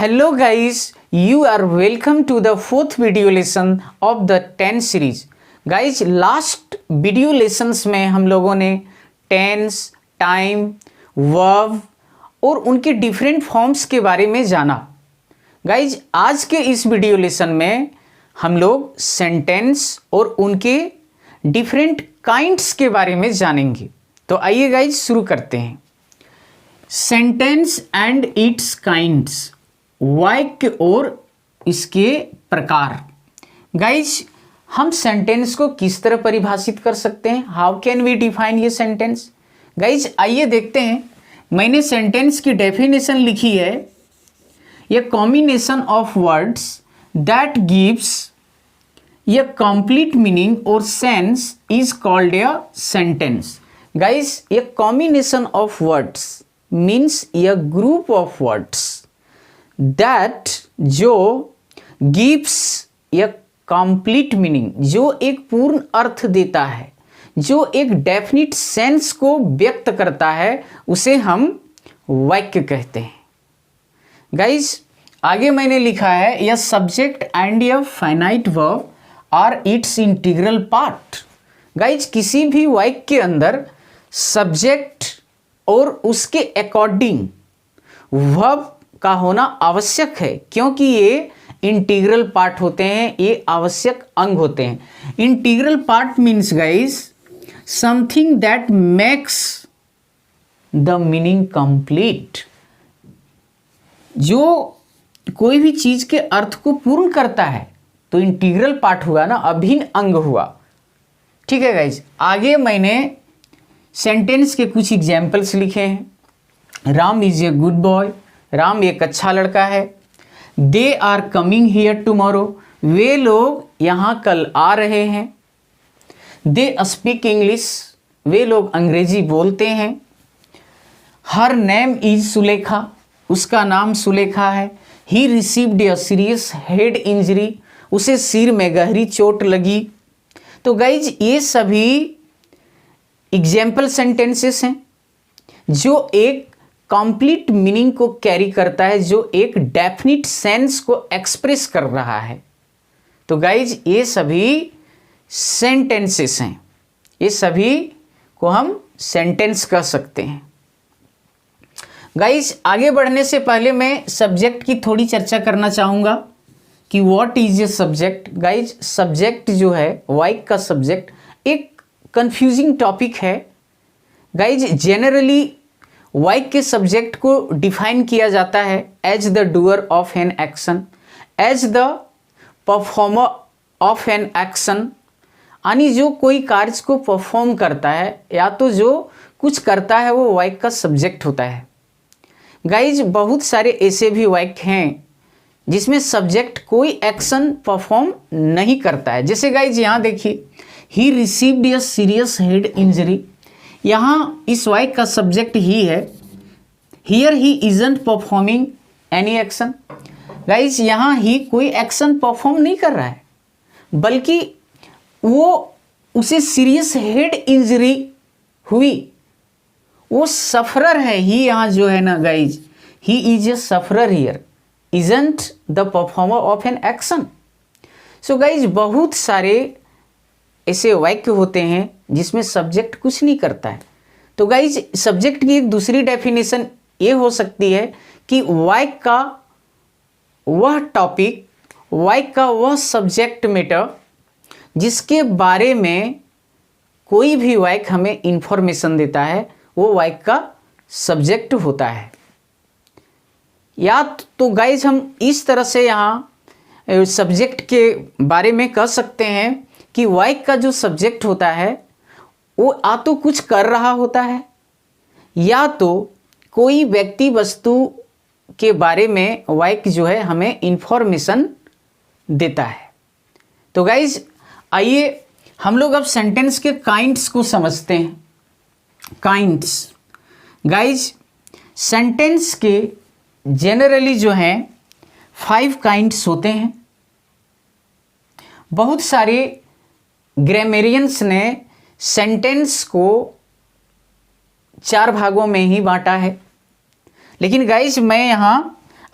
Hello guys, you are welcome to the fourth video lesson of the 10 series. Guys, last video lessons में हम लोगों ने tense, time, verb और उनके different forms के बारे में जाना. गाइज, आज के इस वीडियो लेसन में हम लोग सेंटेंस और उनके डिफरेंट काइंड्स के बारे में जानेंगे. तो आइए गाइज शुरू करते हैं. सेंटेंस एंड इट्स काइंड्स, वाक्य और इसके प्रकार. गाइज, हम सेंटेंस को किस तरह परिभाषित कर सकते हैं? हाउ कैन वी डिफाइन ये सेंटेंस? गाइज, आइए देखते हैं. मैंने सेंटेंस की डेफिनेशन लिखी है, a combination of words that gives a complete meaning or sense is called a sentence. Guys, a combination of words means a group of words that जो gives a complete meaning, जो एक पूर्ण अर्थ देता है, जो एक डेफिनिट सेंस को व्यक्त करता है, उसे हम वाक्य कहते हैं. गाइज, आगे मैंने लिखा है, a subject and a finite verb are its integral part. Guys, किसी भी वाक्य के अंदर सब्जेक्ट और उसके अकॉर्डिंग वर्ब का होना आवश्यक है, क्योंकि ये इंटीग्रल पार्ट होते हैं, ये आवश्यक अंग होते हैं. Integral part means guys something that makes the meaning complete. जो कोई भी चीज के अर्थ को पूर्ण करता है तो इंटीग्रल पार्ट हुआ ना, अभिन्न अंग हुआ. ठीक है गाइज, आगे मैंने सेंटेंस के कुछ एग्जाम्पल्स लिखे हैं. Ram is a good boy, Ram एक अच्छा लड़का है. They are coming here tomorrow, वे लोग यहाँ कल आ रहे हैं. दे स्पीक इंग्लिश, वे लोग अंग्रेजी बोलते हैं. हर नेम इज सुलेखा, उसका नाम सुलेखा है. He received a serious head injury, उसे सिर में गहरी चोट लगी. तो गाइज, ये सभी एग्जाम्पल सेंटेंसेस हैं जो एक कंप्लीट मीनिंग को कैरी करता है, जो एक डेफिनिट सेंस को एक्सप्रेस कर रहा है. तो गाइज, ये सभी सेंटेंसेस हैं, ये सभी को हम सेंटेंस कह सकते हैं. गाइज, आगे बढ़ने से पहले मैं सब्जेक्ट की थोड़ी चर्चा करना चाहूँगा कि what is a subject. Guys, subject जो है, वाक्य का सब्जेक्ट एक कंफ्यूजिंग टॉपिक है. गाइज, जेनरली वाक्य के सब्जेक्ट को डिफाइन किया जाता है as the doer of an action, as the performer of an action. यानी जो कोई कार्य को परफॉर्म करता है या तो जो कुछ करता है, वो वाक्य का सब्जेक्ट होता है. गाइज, बहुत सारे ऐसे भी वाक्य हैं जिसमें सब्जेक्ट कोई एक्शन परफॉर्म नहीं करता है. जैसे गाइज यहाँ देखिए, he received a serious head injury. यहाँ इस वाक्य का सब्जेक्ट ही है. Here he isn't performing any action. Guys, यहाँ ही कोई एक्शन परफॉर्म नहीं कर रहा है, बल्कि वो उसे सीरियस हेड इंजरी हुई, वो सफरर है. ही यहाँ जो है ना guys, he is A sufferer here, isn't the performer of an action. So guys, बहुत सारे ऐसे वाक्य होते हैं जिसमें सब्जेक्ट कुछ नहीं करता है. तो गाइज, सब्जेक्ट की एक दूसरी डेफिनेशन ये हो सकती है कि वाक्य का वह टॉपिक, वाक्य का वह सब्जेक्ट मैटर जिसके बारे में कोई भी वाक्य हमें इंफॉर्मेशन देता है, वो वाक्य का सब्जेक्ट होता है. या तो गाइज, हम इस तरह से यहाँ सब्जेक्ट के बारे में कह सकते हैं कि वाक्य का जो सब्जेक्ट होता है वो या तो कुछ कर रहा होता है, या तो कोई व्यक्ति वस्तु के बारे में वाक्य जो है हमें इंफॉर्मेशन देता है. तो गाइज, आइए हम लोग अब सेंटेंस के काइंड्स को समझते हैं. काइंड्स. गाइज, सेंटेंस के जनरली जो हैं 5 काइंड्स होते हैं. बहुत सारे ग्रामेरियंस ने सेंटेंस को 4 भागों में ही बांटा है, लेकिन गाइज मैं यहाँ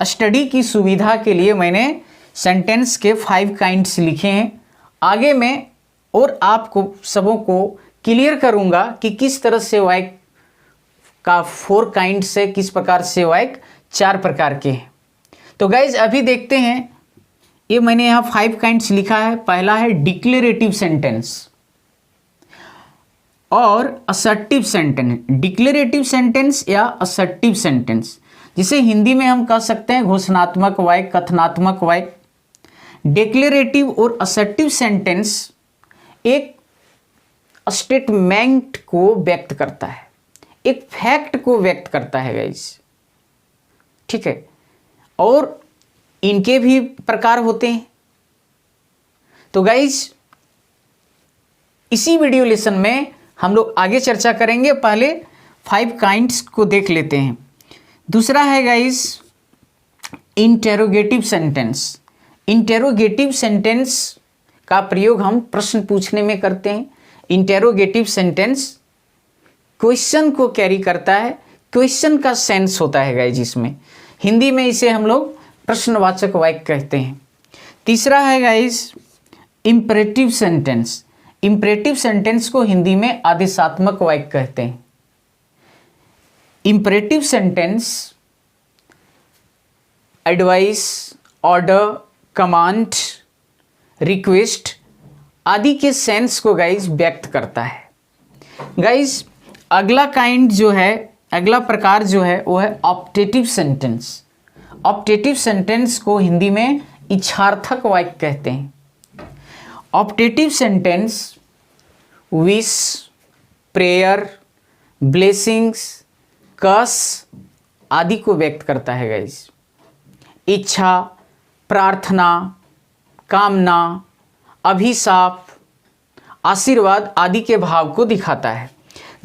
स्टडी की सुविधा के लिए मैंने सेंटेंस के 5 काइंड्स लिखे हैं। आगे मैं और आपको सबों को क्लियर करूंगा कि किस तरह से वाक्य का 4 काइंड से किस प्रकार से वाक्य 4 प्रकार के हैं। तो गाइज अभी देखते हैं, ये मैंने यहाँ 5 काइंड्स लिखा है। पहला है डिक्लेरेटिव सेंटेंस और असर्टिव सेंटेंस। डिक्लेरेटिव सेंटेंस या असर्टिव सेंटेंस, जिसे हिंदी में हम कह सकते हैं घोषणात्मक वाक्य, कथनात्मक वाक्य। डिक्लेरेटिव और असर्टिव सेंटेंस एक स्टेटमेंट को व्यक्त करता है, एक फैक्ट को व्यक्त करता है गाइस, ठीक है। और इनके भी प्रकार होते हैं। तो गाइस इसी वीडियो लेसन में हम लोग आगे चर्चा करेंगे। पहले 5 काइंड्स को देख लेते हैं। दूसरा है guys interrogative sentence. Interrogative sentence का प्रयोग हम प्रश्न पूछने में करते हैं। इंटेरोगेटिव सेंटेंस क्वेश्चन को कैरी करता है, क्वेश्चन का सेंस होता है गाइस जिसमें। हिंदी में इसे हम लोग प्रश्नवाचक वाक्य कहते हैं। तीसरा है guys imperative sentence. Imperative sentence को हिंदी में आदेशात्मक वाक्य कहते हैं। Imperative sentence advice, order, command, request आदि के सेंस को गाइस व्यक्त करता है। गाइस अगला काइंड जो है, अगला प्रकार जो है वो है ऑप्टेटिव सेंटेंस। ऑप्टेटिव सेंटेंस को हिंदी में इच्छार्थक वाक्य कहते हैं। Optative sentence wish, prayer, blessings, curse आदि को व्यक्त करता है गाइस। इच्छा, प्रार्थना, कामना, अभिशाप, आशीर्वाद आदि के भाव को दिखाता है।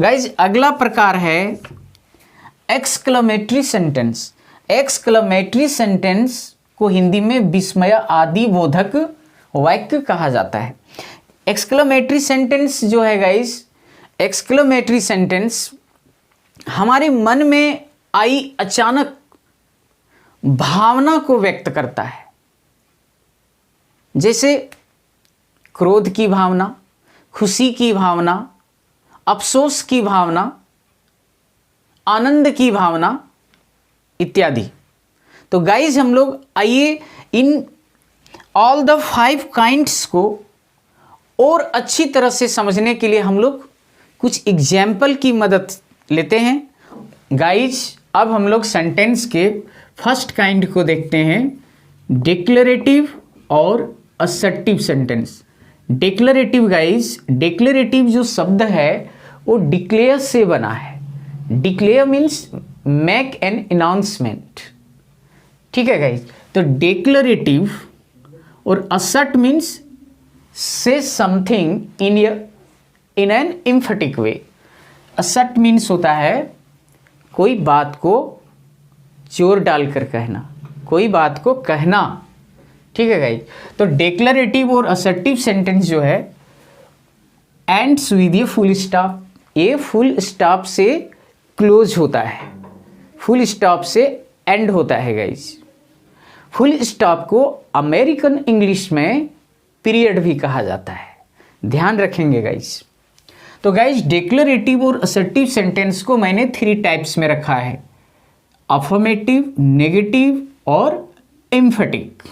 गाइस अगला प्रकार है एक्सक्लेमेटरी सेंटेंस। एक्सक्लेमेटरी सेंटेंस को हिंदी में विस्मय आदि बोधक वाक्य कहा जाता है। एक्सक्लेमेटरी सेंटेंस जो है गाइस, एक्सक्लेमेटरी सेंटेंस हमारे मन में आई अचानक भावना को व्यक्त करता है, जैसे क्रोध की भावना, खुशी की भावना, अफसोस की भावना, आनंद की भावना इत्यादि। तो गाइज हम लोग आइए इन ऑल द 5 काइंड्स को और अच्छी तरह से समझने के लिए हम लोग कुछ एग्जाम्पल की मदद लेते हैं। गाइज अब हम लोग सेंटेंस के फर्स्ट काइंड को देखते हैं, डिक्लेरेटिव और assertive sentence. Declarative guys, declarative जो शब्द है वो डिक्लेयर से बना है। Declare means make an announcement, ठीक है गाइज। तो डिक्लेरेटिव और असर्ट मीन्स से something in an emphatic way. Assert means होता है कोई बात को जोर डालकर कहना, कोई बात को कहना, ठीक है गाइज। तो डिक्लेरेटिव और असर्टिव सेंटेंस जो है ends with a full stop, ये फुल स्टॉप से क्लोज होता है, फुल स्टॉप से एंड होता है गाइज। फुल स्टॉप को अमेरिकन इंग्लिश में पीरियड भी कहा जाता है, ध्यान रखेंगे गाइज। तो गाइज डिक्लेरेटिव और असर्टिव सेंटेंस को मैंने 3 टाइप्स में रखा है, अफर्मेटिव, नेगेटिव और एम्फेटिक।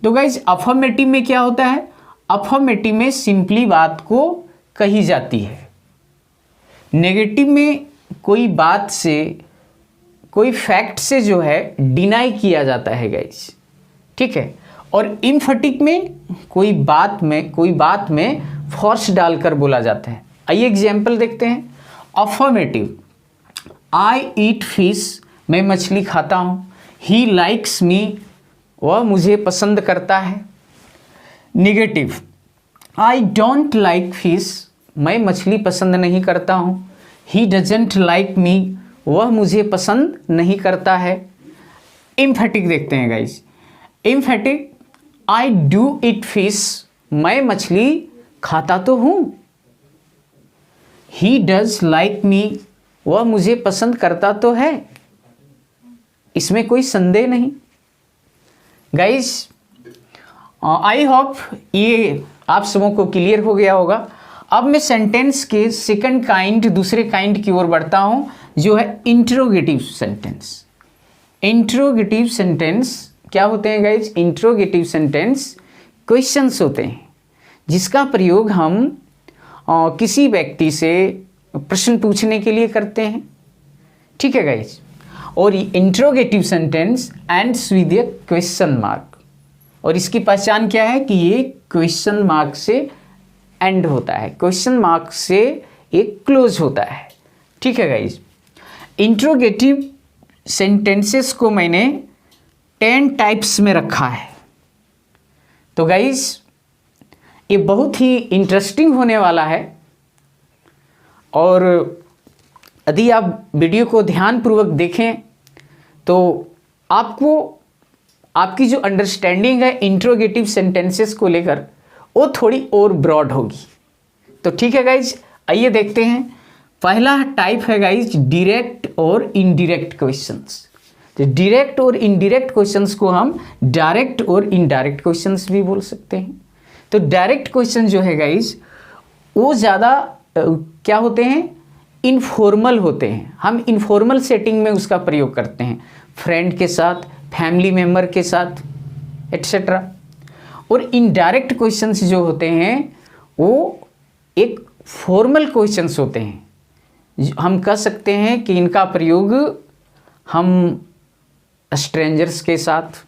तो गाइज अफर्मेटिव में क्या होता है, अफर्मेटिव में सिंपली बात को कही जाती है। नेगेटिव में कोई बात से, कोई फैक्ट से जो है डिनाई किया जाता है गाइज, ठीक है। और एम्फेटिक में कोई बात में फोर्स डालकर बोला जाता है। आइए एग्जाम्पल देखते हैं। अफर्मेटिव, आई ईट फिश, मैं मछली खाता हूँ। ही लाइक्स मी, वह मुझे पसंद करता है। Negative, I don't like fish, मैं मछली पसंद नहीं करता हूँ। ही डजेंट लाइक मी, वह मुझे पसंद नहीं करता है। एम्फेटिक देखते हैं guys. Emphatic, I do eat fish, मैं मछली खाता तो हूँ। ही डज लाइक मी, वह मुझे पसंद करता तो है। इसमें कोई संदेह नहीं। गाइज आई होप ये आप सबों को क्लियर हो गया होगा। अब मैं सेंटेंस के सेकंड काइंड, दूसरे काइंड की ओर बढ़ता हूं, जो है इंट्रोगेटिव सेंटेंस। इंट्रोगेटिव सेंटेंस क्या होते हैं गाइज? इंट्रोगेटिव सेंटेंस क्वेश्चंस होते हैं जिसका प्रयोग हम किसी व्यक्ति से प्रश्न पूछने के लिए करते हैं, ठीक है गाइज। और interrogative sentence ends with A question mark, और इसकी पहचान क्या है कि ये क्वेश्चन मार्क से एंड होता है, क्वेश्चन मार्क से एक क्लोज होता है, ठीक है गाइज। इंट्रोगेटिव सेंटेंसेस को मैंने 10 टाइप्स में रखा है। तो गाइज ये बहुत ही इंटरेस्टिंग होने वाला है, और यदि आप वीडियो को ध्यानपूर्वक देखें तो आपको आपकी जो अंडरस्टैंडिंग है इंट्रोगेटिव सेंटेंसेस को लेकर वो थोड़ी और ब्रॉड होगी। तो ठीक है गाइज, आइए देखते हैं। पहला टाइप है गाइज डायरेक्ट और इनडायरेक्ट क्वेश्चंस। तो डायरेक्ट और इनडायरेक्ट क्वेश्चंस को हम डायरेक्ट और इनडायरेक्ट क्वेश्चंस भी बोल सकते हैं। तो डायरेक्ट क्वेश्चन जो है गाइज वो ज़्यादा क्या होते हैं? इनफॉर्मल होते हैं। हम इनफॉर्मल सेटिंग में उसका प्रयोग करते हैं, फ्रेंड के साथ, फैमिली मेम्बर के साथ, एट्सेट्रा। और इनडायरेक्ट क्वेश्चंस जो होते हैं वो एक फॉर्मल क्वेश्चंस होते हैं। हम कह सकते हैं कि इनका प्रयोग हम स्ट्रेंजर्स के साथ,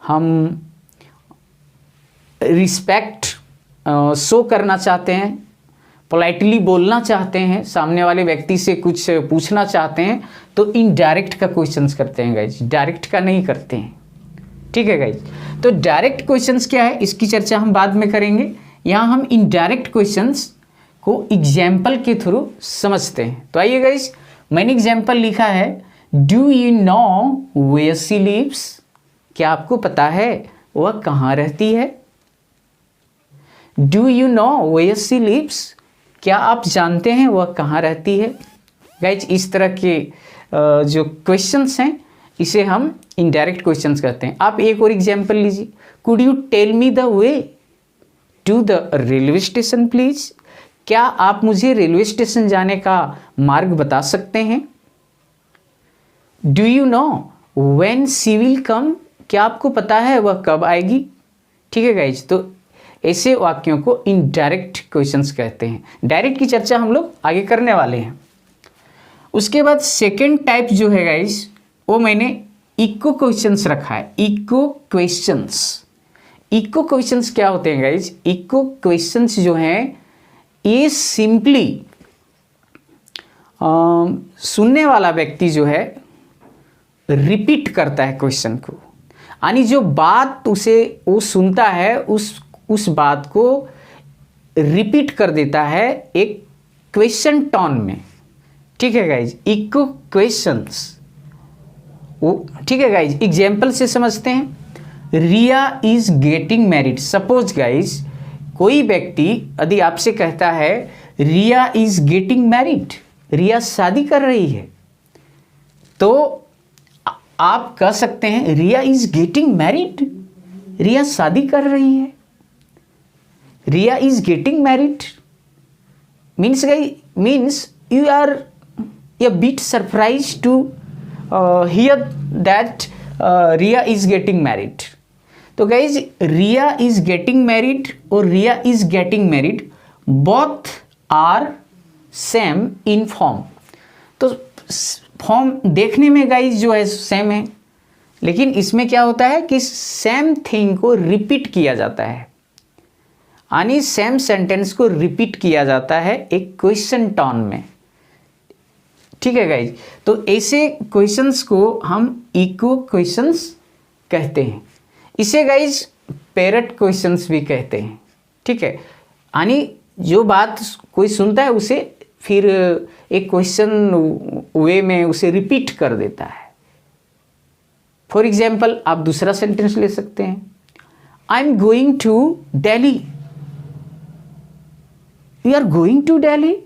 हम रिस्पेक्ट शो करना चाहते हैं, पोलाइटली बोलना चाहते हैं, सामने वाले व्यक्ति से कुछ पूछना चाहते हैं, तो इनडायरेक्ट का क्वेश्चंस करते हैं गाइज, डायरेक्ट का नहीं करते हैं, ठीक है गाइज। तो डायरेक्ट क्वेश्चंस क्या है इसकी चर्चा हम बाद में करेंगे। यहाँ हम इनडायरेक्ट क्वेश्चंस को एग्जाम्पल के थ्रू समझते हैं। तो आइए गाइज, मैंने एग्जाम्पल लिखा है, do you know where she lives? क्या आपको पता है वह कहाँ रहती है? Do you know where she lives? क्या आप जानते हैं वह कहाँ रहती है? गाइज इस तरह के जो क्वेश्चंस हैं इसे हम इनडायरेक्ट क्वेश्चंस कहते हैं। आप एक और एग्जाम्पल लीजिए, could you tell me the way to the railway station please? क्या आप मुझे रेलवे स्टेशन जाने का मार्ग बता सकते हैं? Do you know when she will come? क्या आपको पता है वह कब आएगी? ठीक है गाइज, तो ऐसे वाक्यों को इनडायरेक्ट क्वेश्चंस कहते हैं। डायरेक्ट की चर्चा हम लोग आगे करने वाले हैं। उसके बाद सेकेंड टाइप जो है गाइज वो मैंने इको क्वेश्चंस रखा है। इको क्वेश्चंस, इको क्वेश्चंस क्या होते हैं गाइज? इको क्वेश्चंस जो हैं ये सिंपली सुनने वाला व्यक्ति जो है रिपीट करता है क्वेश्चन को, यानी जो बात उसे वो सुनता है उस बात को रिपीट कर देता है एक क्वेश्चन टोन में, ठीक है गाइज। इको क्वेश्चंस वो, ठीक है गाइज, एग्जाम्पल से समझते हैं। Riya is getting married. Suppose guys कोई व्यक्ति यदि आपसे कहता है Riya is getting married, Riya शादी कर रही है, तो आप कह सकते हैं Riya is getting married, Riya शादी कर रही है। Riya is getting married means you are a bit surprised to hear that Riya is getting married. तो guys Riya is getting married और Riya is getting married both are same in form. तो form देखने में guys जो है सेम है, लेकिन इसमें क्या होता है कि सेम थिंग को रिपीट किया जाता है, यानी सेम सेंटेंस को रिपीट किया जाता है एक क्वेश्चन टोन में, ठीक है गाइज। तो ऐसे क्वेश्चंस को हम इको क्वेश्चंस कहते हैं। इसे गाइज पैरट क्वेश्चंस भी कहते हैं, ठीक है, यानी जो बात कोई सुनता है उसे फिर एक क्वेश्चन वे में उसे रिपीट कर देता है। फॉर एग्जाम्पल आप दूसरा सेंटेंस ले सकते हैं, I am going to Delhi. You are going to Delhi?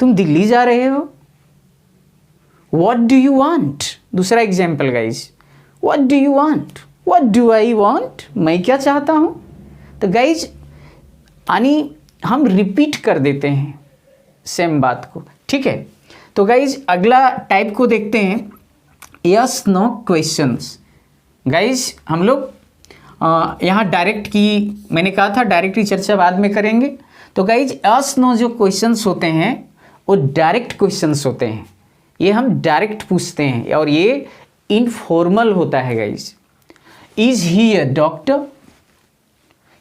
तुम दिल्ली जा रहे हो? What do you want? दूसरा example guys, what do you want, what do I want, मैं क्या चाहता हूँ। तो गाइज यानी हम रिपीट कर देते हैं सेम बात को, ठीक है। तो गाइज अगला टाइप को देखते हैं, यस नो क्वेश्चंस। गाइज हम लोग यहाँ डायरेक्ट की, मैंने कहा था डायरेक्ट की चर्चा बाद में करेंगे। तो गाइज यस नो जो क्वेश्चंस होते हैं वो डायरेक्ट क्वेश्चंस होते हैं, ये हम डायरेक्ट पूछते हैं और ये इनफॉर्मल होता है guys. Is he a doctor,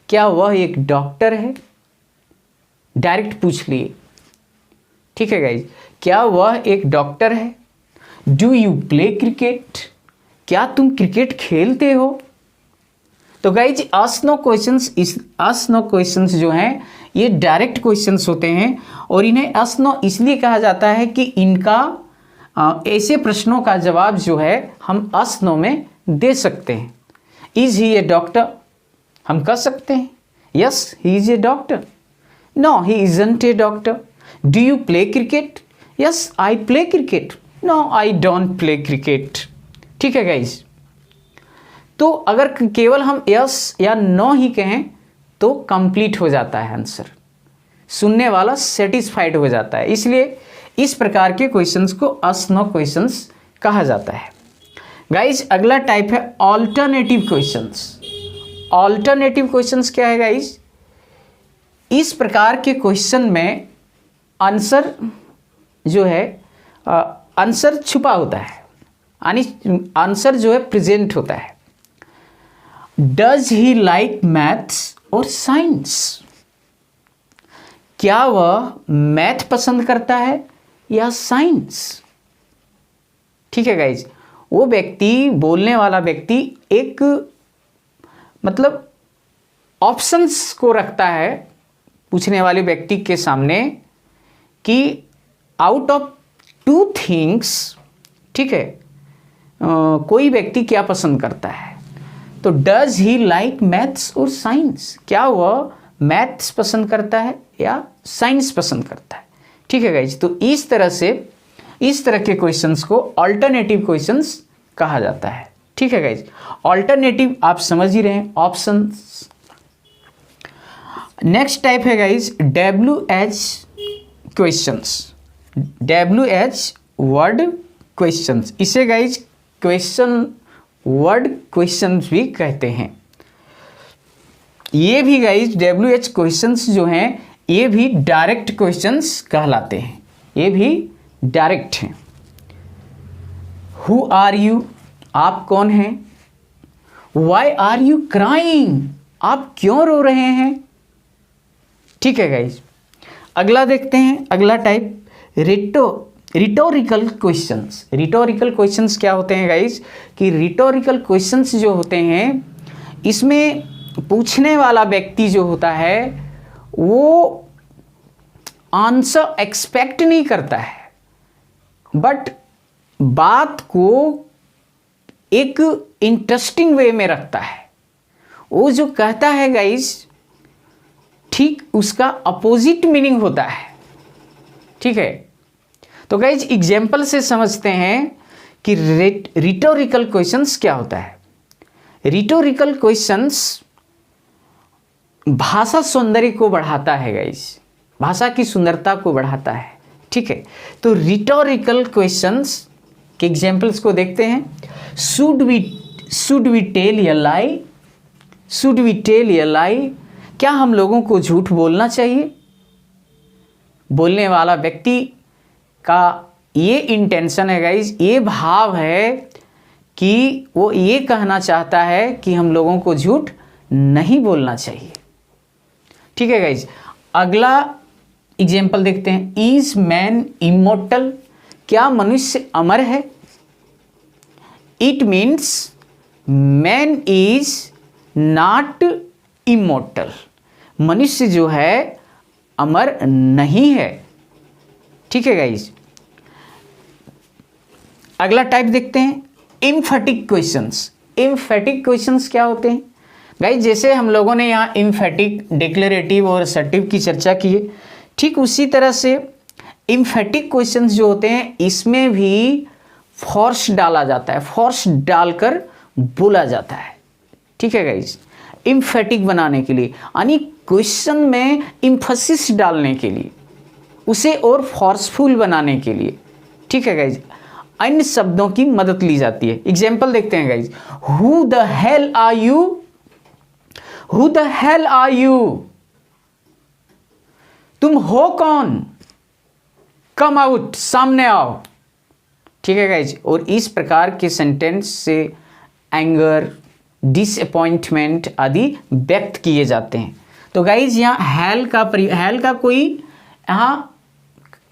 क्या वह एक डॉक्टर है, डायरेक्ट पूछ लिए, ठीक है गाइज। क्या वह एक डॉक्टर है। डू यू प्ले क्रिकेट, क्या तुम क्रिकेट खेलते हो। तो गाइज आस्क नो क्वेश्चंस, इस आस्क नो क्वेश्चंस जो हैं ये डायरेक्ट क्वेश्चंस होते हैं और इन्हें आस्क नो इसलिए कहा जाता है कि इनका ऐसे प्रश्नों का जवाब जो है हम आस्क नो में दे सकते हैं। इज ही ए डॉक्टर, हम कह सकते हैं yes he is a doctor. No he isn't a doctor. Do you play cricket, yes I play cricket. No I don't play cricket, ठीक है गाइज। तो अगर केवल हम यस या नो ही कहें तो कंप्लीट हो जाता है आंसर, सुनने वाला सेटिस्फाइड हो जाता है, इसलिए इस प्रकार के क्वेश्चंस को आस्क नो क्वेश्चंस कहा जाता है। गाइज अगला टाइप है ऑल्टरनेटिव क्वेश्चंस। ऑल्टरनेटिव क्वेश्चंस क्या है गाइज, इस प्रकार के क्वेश्चन में आंसर जो है आंसर छुपा होता है, यानी आंसर जो है प्रेजेंट होता है। डज ही लाइक मैथ्स और साइंस, क्या वह मैथ पसंद करता है या साइंस, ठीक है गाइज। वो व्यक्ति, बोलने वाला व्यक्ति एक मतलब ऑप्शंस को रखता है पूछने वाले व्यक्ति के सामने कि आउट ऑफ टू थिंग्स, ठीक है, कोई व्यक्ति क्या पसंद करता है। तो डज ही लाइक मैथ्स और साइंस, क्या वह मैथ्स पसंद करता है या साइंस पसंद करता है, ठीक है गाइज। तो इस तरह से इस तरह के क्वेश्चंस को अल्टरनेटिव क्वेश्चंस कहा जाता है, ठीक है गाइज। अल्टरनेटिव आप समझ ही रहे हैं, ऑप्शंस। नेक्स्ट टाइप है guys WH questions, WH word questions. इसे गाइज क्वेश्चन वर्ड क्वेश्चंस भी कहते हैं। ये भी गाइज WH क्वेश्चंस जो हैं ये भी डायरेक्ट क्वेश्चंस कहलाते हैं, ये भी डायरेक्ट हैं। हु आर यू, आप कौन हैं। वाई आर यू क्राइंग, आप क्यों रो रहे हैं, ठीक है गाइज। अगला देखते हैं, अगला type rhetorical questions. Rhetorical questions क्या होते हैं गाइज, कि रिटोरिकल क्वेश्चंस जो होते हैं इसमें पूछने वाला व्यक्ति जो होता है वो आंसर एक्सपेक्ट नहीं करता है, बट बात को एक इंटरेस्टिंग वे में रखता है। वो जो कहता है गाइज ठीक उसका अपोजिट मीनिंग होता है, ठीक है। तो गाइज एग्जाम्पल से समझते हैं कि रिटोरिकल क्वेश्चंस क्या होता है। रिटोरिकल क्वेश्चंस भाषा सौंदर्य को बढ़ाता है गाइज, भाषा की सुंदरता को बढ़ाता है, ठीक है। तो रिटोरिकल क्वेश्चंस के एग्जाम्पल्स को देखते हैं। Should we tell a lie, should we tell a lie, क्या हम लोगों को झूठ बोलना चाहिए। बोलने वाला व्यक्ति का ये इंटेंशन है गाइज, ये भाव है कि वो ये कहना चाहता है कि हम लोगों को झूठ नहीं बोलना चाहिए, ठीक है गाइज। अगला एग्जाम्पल देखते हैं। इज मैन इमोर्टल, क्या मनुष्य अमर है। It means man is not immortal, मनुष्य जो है अमर नहीं है, ठीक है गाइज। अगला टाइप देखते हैं एम्फेटिक क्वेश्चंस। एम्फेटिक क्वेश्चंस क्या होते हैं गाइज, जैसे हम लोगों ने यहाँ एम्फेटिक, डिक्लेरेटिव और असर्टिव की चर्चा की है, ठीक उसी तरह से एम्फेटिक क्वेश्चंस जो होते हैं इसमें भी फोर्स डाला जाता है, फोर्स डालकर बोला जाता है। ठीक है गाइज, इम्फेटिक बनाने के लिए, यानी क्वेश्चन में इम्फेसिस डालने के लिए, उसे और फोर्सफुल बनाने के लिए। ठीक है गाइज, अन्य शब्दों की मदद ली जाती है। एग्जाम्पल देखते हैं guys, who the hell are you, who the hell are you, तुम हो कौन, कम आउट, सामने आओ। ठीक है गाइज, और इस प्रकार के सेंटेंस से एंगर, डिसअपॉइंटमेंट आदि व्यक्त किए जाते हैं। तो गाइज यहाँ हेल का कोई यहाँ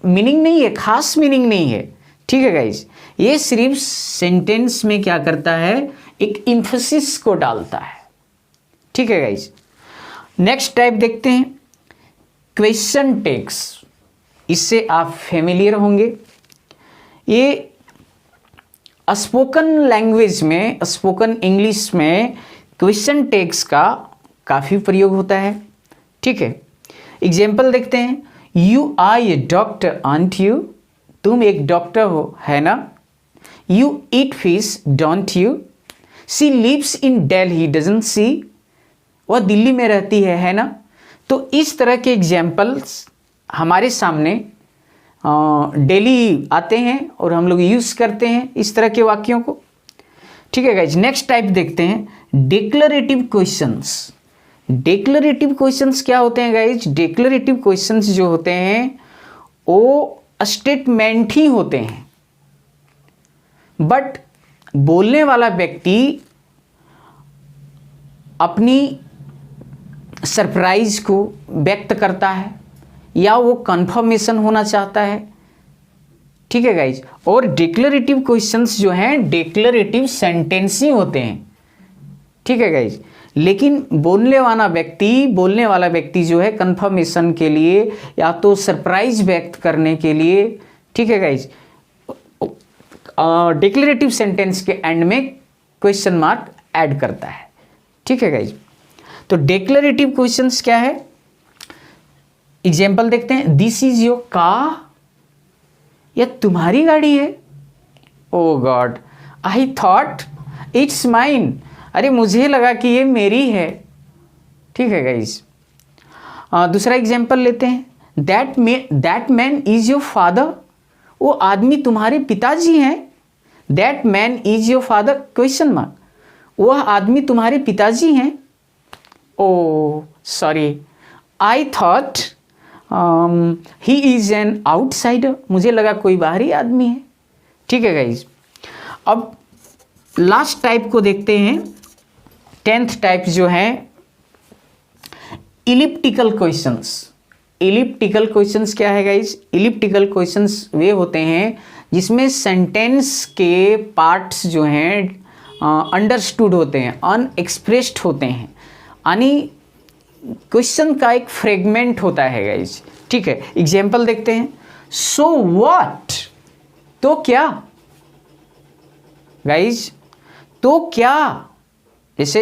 मीनिंग नहीं है, खास मीनिंग नहीं है। ठीक है गाइज, ये सिर्फ सेंटेंस में क्या करता है, एक इम्फेसिस को डालता है। ठीक है गाइज, नेक्स्ट टाइप देखते हैं, क्वेश्चन टैग्स। इससे आप फेमिलियर होंगे। ये स्पोकन लैंग्वेज में, स्पोकन इंग्लिश में क्वेश्चन टैग्स का काफ़ी प्रयोग होता है। ठीक है, एग्जाम्पल देखते हैं, you are a doctor aren't you, तुम एक डॉक्टर हो, है ना। You eat fish don't you, she lives in Delhi doesn't she, वह दिल्ली में रहती है ना। तो इस तरह के एग्जाम्पल्स हमारे सामने डेली आते हैं और हम लोग यूज़ करते हैं इस तरह के वाक्यों को। ठीक है गाइज, नेक्स्ट टाइप देखते हैं, डिक्लरेटिव क्वेश्चंस। डिक्लरेटिव क्वेश्चंस क्या होते हैं गाइज? डिक्लरेटिव क्वेश्चंस जो होते हैं वो स्टेटमेंट ही होते हैं, बट बोलने वाला व्यक्ति अपनी सरप्राइज को व्यक्त करता है या वो कंफर्मेशन होना चाहता है। ठीक है गाइज, और डिक्लरेटिव क्वेश्चंस जो हैं डिक्लरेटिव सेंटेंस ही होते हैं। ठीक है गाइज, लेकिन बोलने वाला व्यक्ति जो है कंफर्मेशन के लिए या तो सरप्राइज व्यक्त करने के लिए, ठीक है गाइज, डिक्लरेटिव सेंटेंस के एंड में क्वेश्चन मार्क ऐड करता है। ठीक है गाइज, तो डिक्लरेटिव क्वेश्चंस क्या है, एग्जाम्पल देखते हैं, दिस इज योर कार, यह तुम्हारी गाड़ी है। Oh God, I thought it's mine, अरे मुझे लगा कि ये मेरी है। ठीक है गाइज, दूसरा एग्जाम्पल लेते हैं, that man is your father, वो आदमी तुम्हारे पिताजी हैं। That man is your father question mark, वह आदमी तुम्हारे पिताजी हैं। Oh sorry, I thought he is an outsider, मुझे लगा कोई बाहरी आदमी है। ठीक है गाइज, अब लास्ट टाइप को देखते हैं, 10th टाइप जो है इलिप्टिकल क्वेश्चंस। इलिप्टिकल क्वेश्चंस क्या है गाइज? इलिप्टिकल क्वेश्चंस वे होते हैं जिसमें सेंटेंस के पार्ट्स जो हैं अंडरस्टूड होते हैं, अनएक्सप्रेस्ड होते हैं, यानी क्वेश्चन का एक फ्रेगमेंट होता है गाइज। ठीक है, एग्जाम्पल देखते हैं, सो व्हाट, तो क्या गाइज, तो क्या। जैसे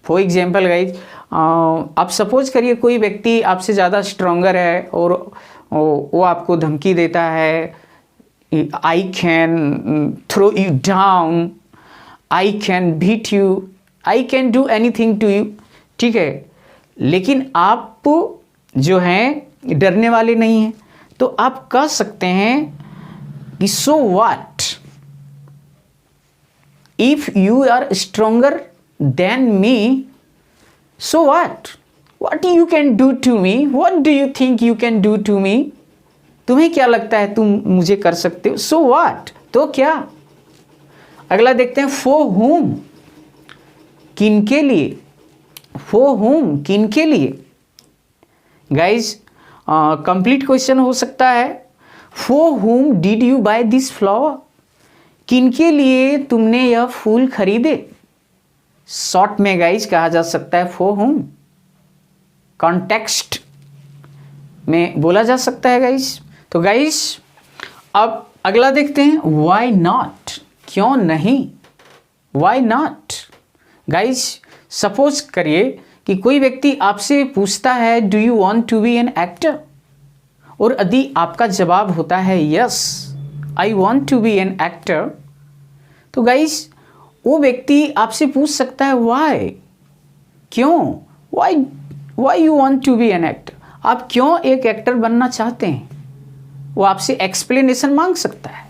फॉर एग्जाम्पल गाइज, आप सपोज करिए कोई व्यक्ति आपसे ज़्यादा स्ट्रोंगर है और वो आपको धमकी देता है, I can throw you down, I can beat you, I can do anything to you. ठीक है, लेकिन आप जो हैं डरने वाले नहीं हैं, तो आप कह सकते हैं कि so what, if you are stronger than me, so what you can do to me, what do you think you can do to me, तुम्हें क्या लगता है तुम मुझे कर सकते हो, सो व्हाट, तो क्या। अगला देखते हैं, फॉर हुम, किनके लिए, फॉर हुम, किनके लिए। गाइज कंप्लीट क्वेश्चन हो सकता है, for whom did you buy this flower, किनके लिए तुमने यह फूल खरीदे। शॉर्ट में गाइज कहा जा सकता है फॉर हुम, कॉन्टेक्स्ट में बोला जा सकता है गाइज। तो गाइज अब अगला देखते हैं, व्हाई नॉट, क्यों नहीं, व्हाई नॉट। गाइज सपोज करिए कि कोई व्यक्ति आपसे पूछता है do you want to be an actor, और यदि आपका जवाब होता है yes I want to be an actor, तो गाइस वो व्यक्ति आपसे पूछ सकता है व्हाई, क्यों, why you want to be an actor, आप क्यों एक एक्टर बनना चाहते हैं, वो आपसे एक्सप्लेनेशन मांग सकता है।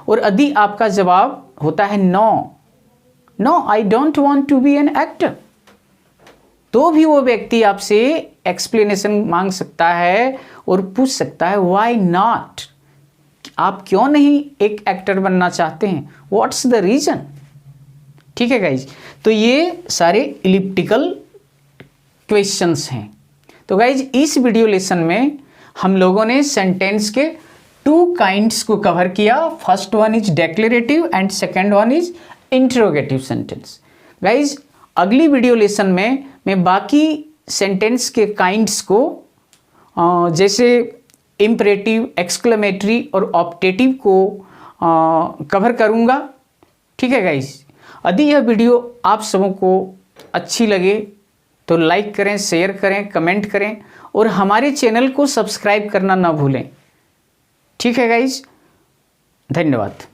और यदि आपका जवाब होता है no I don't want to be an actor, तो भी वो व्यक्ति आपसे एक्सप्लेनेशन मांग सकता है और पूछ सकता है व्हाई नॉट, आप क्यों नहीं एक एक्टर बनना चाहते हैं, व्हाट्स द रीजन। ठीक है गाइज, तो ये सारे इलिप्टिकल क्वेश्चंस हैं। तो गाइज इस वीडियो लेसन में हम लोगों ने सेंटेंस के 2 काइंड्स को कवर किया। First one is declarative and second one is interrogative sentence. Guys अगली वीडियो लेसन में मैं बाकी सेंटेंस के काइंड्स को जैसे इम्परेटिव, एक्सक्लेमेटरी और ऑप्टेटिव को कवर करूँगा। ठीक है गाइज, यदि यह वीडियो आप सबों को अच्छी लगे तो लाइक करें, शेयर करें, कमेंट करें और हमारे चैनल को सब्सक्राइब करना ना भूलें। ठीक है गाइज, धन्यवाद।